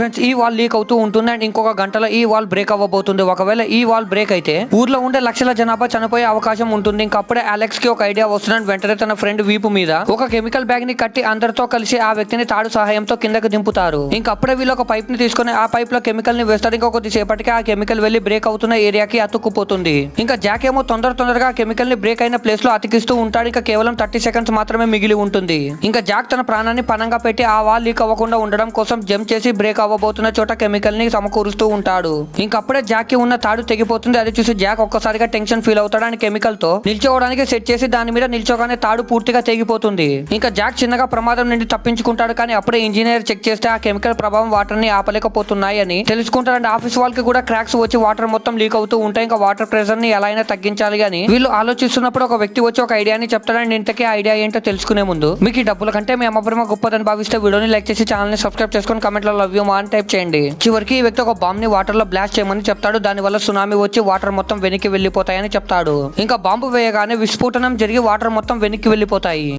Friends ఈ wall leak అవుతూ ఉంటుంది అండ్ ఇంకొక గంటలో ఈ వాల్ బ్రేక్ అవ్వబోతుంది. ఒకవేళ ఈ వాల్ బ్రేక్ అయితే ఊర్లో ఉండే లక్షల జనాభా చనిపోయే అవకాశం ఉంటుంది. ఇంకప్పుడే అలెక్స్ కి ఒక ఐడియా వస్తుంది. వెంటనే తన ఫ్రెండ్ వీపు మీద ఒక కెమికల్ బ్యాగ్ ని కట్టి అందరితో కలిసి ఆ వ్యక్తిని తాడు సహాయంతో కిందకి దింపుతారు. ఇంకప్పుడే వీళ్ళు ఒక పైప్ ని తీసుకుని ఆ పైప్ లో కెమికల్ ని వేస్తారు. ఇంకా కొద్దిసేపటికి ఆ కెమికల్ వెళ్లి బ్రేక్ అవుతున్న ఏరియాకి అతుక్కుపోతుంది. ఇంకా జాక్ ఏమో తొందరగా ఆ కెమికల్ ని బ్రేక్ అయిన ప్లేస్ లో అతికిస్తూ ఉంటాడు. ఇంకా కేవలం 30 సెకండ్స్ మాత్రమే మిగిలి ఉంటుంది. ఇంకా జాక్ తన ప్రాణాన్ని పనంగా పెట్టి ఆ వాల్ లీక్ అవ్వకుండా ఉండడం కోసం జంప్ చేసి బ్రేక్ అవ్వబోతున్న చోట కెమికల్ ని సమకూరుస్తూ ఉంటాడు. ఇంకప్పుడే జాక్ కి ఉన్న తాడు తెగిపోతుంది. అది చూసి జాక్ ఒక్కసారిగా టెన్షన్ ఫీల్ అవుతాడు. అండ్ కెమికల్ తో నిల్చోవడానికి సెట్ చేసి దాని మీద నిల్చోగానే తాడు పూర్తిగా తెగిపోతుంది. ఇంకా జాక్ చిన్నగా ప్రమాదం నుండి తప్పించుకుంటాడు. కానీ అప్పుడే ఇంజనీర్ చెక్ చేస్తే ఆ కెమికల్ ప్రభావం వాటర్ ని ఆపలేకపోతున్నాయి అని తెలుసుకుంటాడు. అండ్ ఆఫీస్ వాల్ కి కూడా క్రాక్స్ వచ్చి వాటర్ మొత్తం లీక్ అవుతూ ఉంటాయి. ఇంకా వాటర్ ప్రెషర్ ని ఎలా అయినా తగ్గించాలి అని వీళ్ళు ఆలోచిస్తున్నప్పుడు ఒక వ్యక్తి వచ్చి ఒక ఐడియాని చెప్తాడు. అండ్ ఇంతకీ ఐడియా ఏంటో తెలుసుకునే ముందు మీకు ఈ డబ్బుల కంటే మీ అమ్మ ప్రేమ గొప్పదని భావిస్తే వీడియోని లైక్ చేసి ఛానల్ ని సబ్స్క్రైబ్ చేసుకొని కమెంట్ లో లవ్ యూ మా అని టైప్ చేయండి. చివరికి ఈ వ్యక్తి ఒక బాంబ్ ని వాటర్ లో బ్లాస్ట్ చేయమని చెప్తాడు. దాని వల్ల సునామీ వచ్చి వాటర్ మొత్తం వెనక్కి వెళ్లిపోతాయని చెప్తాడు. ఇంకా బాంబు వేయగానే విస్ఫోటనం జరిగి వాటర్ మొత్తం వెనక్కి వెళ్లిపోతాయి.